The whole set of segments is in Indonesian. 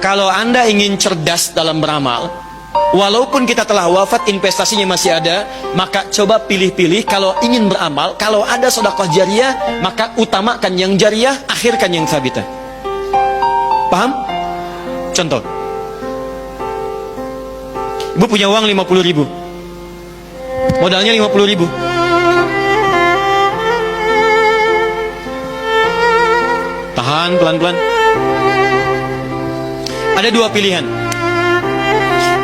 Kalau Anda ingin cerdas dalam beramal, walaupun kita telah wafat, investasinya masih ada, maka coba pilih-pilih. Kalau ingin beramal, kalau ada sedekah jariah, maka utamakan yang jariah, akhirkan yang sabitah. Paham? Contoh, ibu punya uang 50.000, modalnya 50.000. Tahan pelan-pelan. Ada dua pilihan.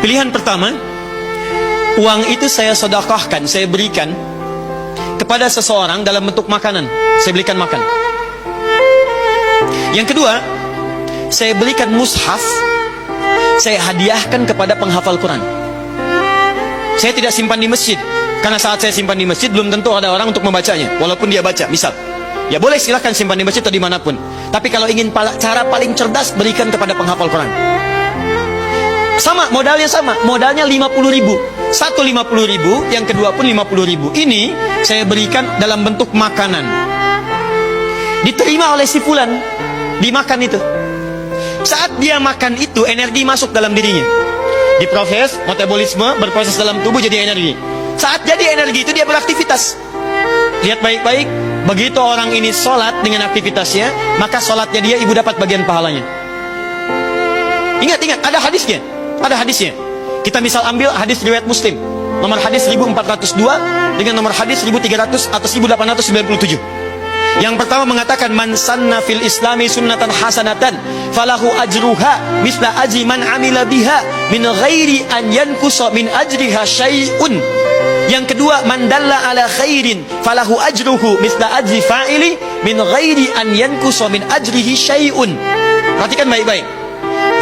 Pilihan pertama, uang itu saya sedekahkan, saya berikan kepada seseorang dalam bentuk makanan, saya belikan makan. Yang kedua, saya belikan mushaf, saya hadiahkan kepada penghafal Quran. Saya tidak simpan di masjid, karena saat saya simpan di masjid belum tentu ada orang untuk membacanya, walaupun dia baca, misal. Ya boleh, silahkan simpan di masjid atau dimanapun. Tapi kalau ingin cara paling cerdas, berikan kepada penghafal Quran. Sama, modalnya sama, modalnya 50.000. Satu 50.000, yang kedua pun 50.000. Ini saya berikan dalam bentuk makanan. Diterima oleh si fulan, dimakan itu. Saat dia makan itu, energi masuk dalam dirinya. Diproses, metabolisme berproses dalam tubuh jadi energi. Saat jadi energi itu dia beraktivitas. Lihat baik-baik, begitu orang ini sholat dengan aktivitasnya, maka sholatnya dia ibu dapat bagian pahalanya. Ingat, ada hadisnya. Ada hadisnya. Kita misal ambil hadis riwayat Muslim, nomor hadis 1402 dengan nomor hadis 1300 atau 1897. Yang pertama mengatakan, man sanna fil islami sunnatan hasanatan falahu ajruha misla ajri man amila biha min ghairi an yankusa min ajriha syai'un. Yang kedua, man dalla ala khairin falahu ajruhu misla ajri fa'ili min ghairi an yankusa min ajrihi syai'un. Perhatikan baik-baik.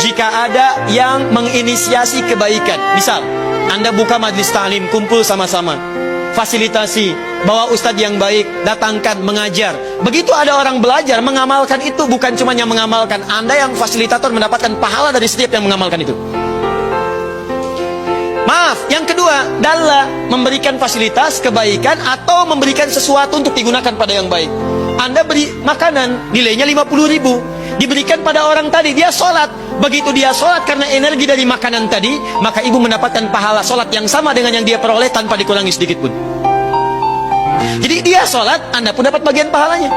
Jika ada yang menginisiasi kebaikan, misal Anda buka majlis ta'lim, kumpul sama-sama, fasilitasi, bawa ustadz yang baik, datangkan, mengajar. Begitu ada orang belajar, mengamalkan itu, bukan cuma yang mengamalkan, Anda yang fasilitator mendapatkan pahala dari setiap yang mengamalkan itu. Maaf, yang kedua, dalla, memberikan fasilitas kebaikan atau memberikan sesuatu untuk digunakan pada yang baik. Anda beri makanan, nilainya 50.000, diberikan pada orang tadi, dia sholat. Begitu dia sholat karena energi dari makanan tadi, maka ibu mendapatkan pahala sholat yang sama dengan yang dia peroleh tanpa dikurangi sedikit pun. Jadi dia sholat, Anda pun dapat bagian pahalanya.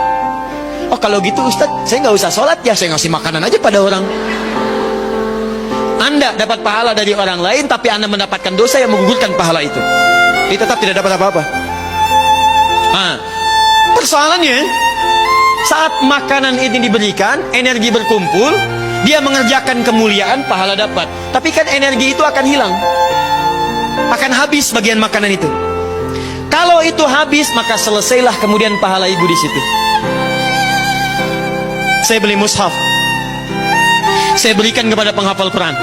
Oh kalau gitu Ustadz, saya nggak usah sholat ya, saya ngasih makanan aja pada orang. Anda dapat pahala dari orang lain, tapi Anda mendapatkan dosa yang menggugurkan pahala itu. Dia tetap tidak dapat apa-apa. Persoalannya, saat makanan ini diberikan, energi berkumpul, dia mengerjakan kemuliaan, pahala dapat. Tapi kan energi itu akan hilang, akan habis bagian makanan itu. Kalau itu habis, maka selesailah kemudian pahala ibu di situ. Saya beli mushaf, saya berikan kepada penghafal Quran.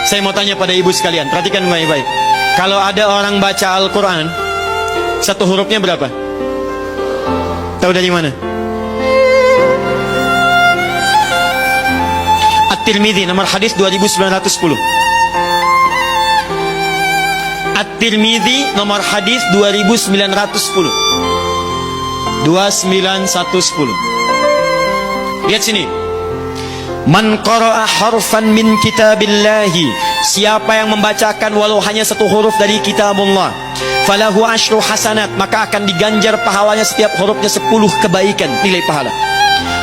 Saya mau tanya pada ibu sekalian, perhatikan baik-baik. Kalau ada orang baca Al-Quran, satu hurufnya berapa? Tahu dari mana? At-Tirmidzi nomor hadis 2910. At-Tirmidzi nomor hadis 2910. 29110. Lihat sini. Man qara'a harfan min kitabillahi, siapa yang membacakan walau hanya satu huruf dari kitabullah, falahu asyru hasanat, maka akan diganjar pahalanya setiap hurufnya 10 kebaikan, nilai pahala.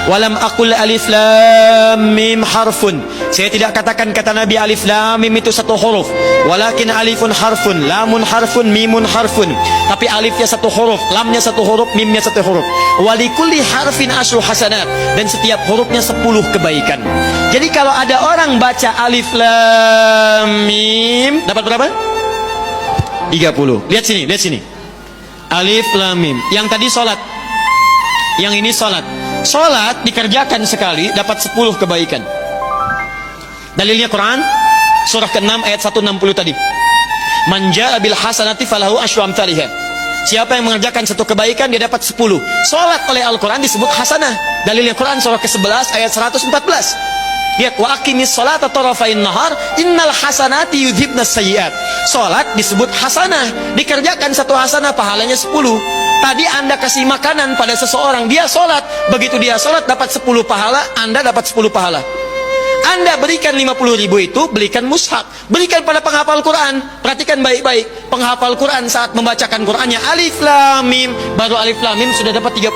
Walam aqul alif lam mim harfun, saya tidak katakan kata Nabi alif lam mim itu satu huruf, walakin alifun harfun, lamun harfun, mimun harfun, tapi alifnya satu huruf, lamnya satu huruf, mimnya satu huruf. Walikulli harfin asyru hasanat, dan setiap hurufnya 10 kebaikan. Jadi kalau ada orang baca alif lam mim, dapat berapa? 30. Lihat sini, lihat sini. Alif lam mim. Yang tadi sholat, yang ini sholat. Sholat dikerjakan sekali dapat 10 kebaikan. Dalilnya Quran surah ke-6 ayat 160 tadi. Man jaa bil hasanati falahu asyru amsalihha. Siapa yang mengerjakan satu kebaikan dia dapat 10. Sholat oleh Al-Quran disebut hasanah. Dalilnya Quran surah ke-11 ayat 114. Lihat, wa aqimis sholata tarafain nahar innal hasanati yudhibnas sayyiat. Sholat disebut hasanah, dikerjakan satu hasanah pahalanya 10. Tadi Anda kasih makanan pada seseorang, dia sholat, begitu dia sholat dapat 10 pahala, Anda dapat 10 pahala. Anda berikan 50.000 itu, belikan mushaf, berikan pada penghafal Quran. Perhatikan baik-baik, penghafal Quran saat membacakan Qurannya alif lam mim, baru alif lam mim sudah dapat 30.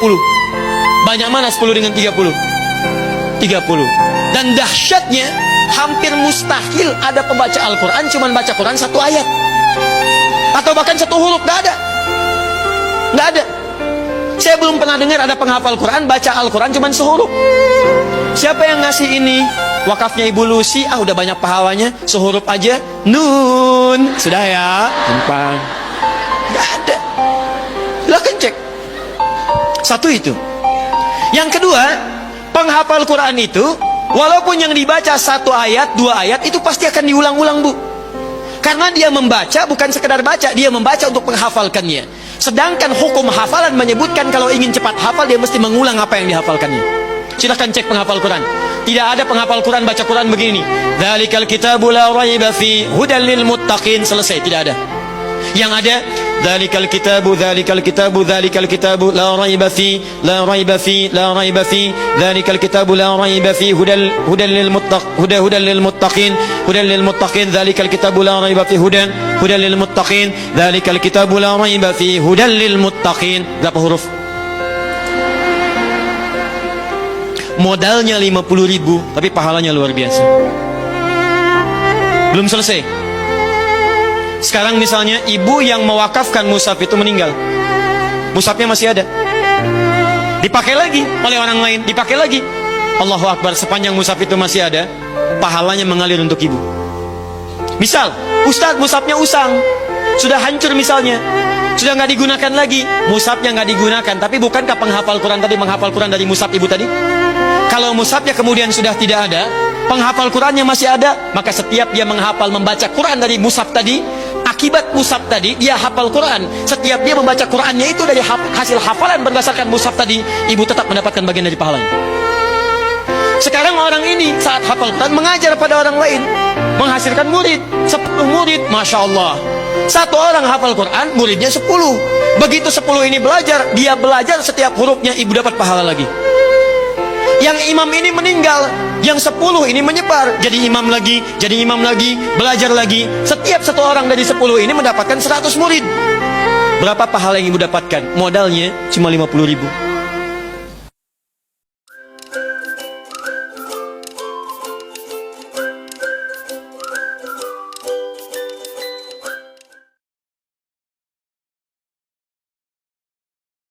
Banyak mana 10 dengan 30? 30. Dan dahsyatnya, hampir mustahil ada pembaca Al-Quran cuman baca Quran satu ayat atau bahkan satu huruf. Nggak ada, nggak ada. Saya belum pernah dengar ada penghafal Quran baca Al-Quran cuman sehuruf. Siapa yang ngasih ini? Wakafnya Ibu Lucy. Udah banyak pahalanya, sehuruf aja. Nun, sudah ya, gampang. Nggak ada. Silahkan cek. Satu itu. Yang kedua, penghafal Quran itu walaupun yang dibaca satu ayat, dua ayat, itu pasti akan diulang-ulang, Bu. Karena dia membaca bukan sekedar baca, dia membaca untuk menghafalkannya. Sedangkan hukum hafalan menyebutkan kalau ingin cepat hafal, dia mesti mengulang apa yang dihafalkannya. Silahkan cek penghafal Quran. Tidak ada penghafal Quran baca Quran begini. Dzalikal kitabu la raiba fi hudal lil muttaqin. Selesai, tidak ada. Yang ada dzalikal kitabu la raiba fi dzalikal kitabu la raiba fi hudal lil muttaqin dzalikal kitabu la raiba fi hudal lil muttaqin dzalikal kitabu la raiba fi hudal lil muttaqin. Berapa huruf? Modalnya 50.000, tapi pahalanya luar biasa. Belum selesai. Sekarang misalnya ibu yang mewakafkan mushaf itu meninggal, mushafnya masih ada, dipakai lagi oleh orang lain, dipakai lagi. Allahu Akbar, sepanjang mushaf itu masih ada, pahalanya mengalir untuk ibu. Misal, Ustadz mushafnya usang, sudah hancur misalnya, sudah nggak digunakan lagi, mushafnya nggak digunakan, tapi bukankah penghafal Quran tadi menghafal Quran dari mushaf ibu tadi? Kalau mushafnya kemudian sudah tidak ada, penghafal Qurannya masih ada, maka setiap dia menghafal membaca Quran dari mushaf tadi, akibat mushaf tadi dia hafal Quran. Setiap dia membaca Qurannya itu dari hasil hafalan berdasarkan mushaf tadi, ibu tetap mendapatkan bagian dari pahalanya. Sekarang orang ini saat hafal Quran mengajar pada orang lain, menghasilkan murid 10 murid, Masya Allah. Satu orang hafal Quran, muridnya 10. Begitu 10 ini belajar, dia belajar setiap hurufnya, ibu dapat pahala lagi. Yang imam ini meninggal, yang 10 ini menyebar, jadi imam lagi, belajar lagi. Setiap satu orang dari 10 ini mendapatkan 100 murid. Berapa pahala yang ibu dapatkan? Modalnya cuma 50.000.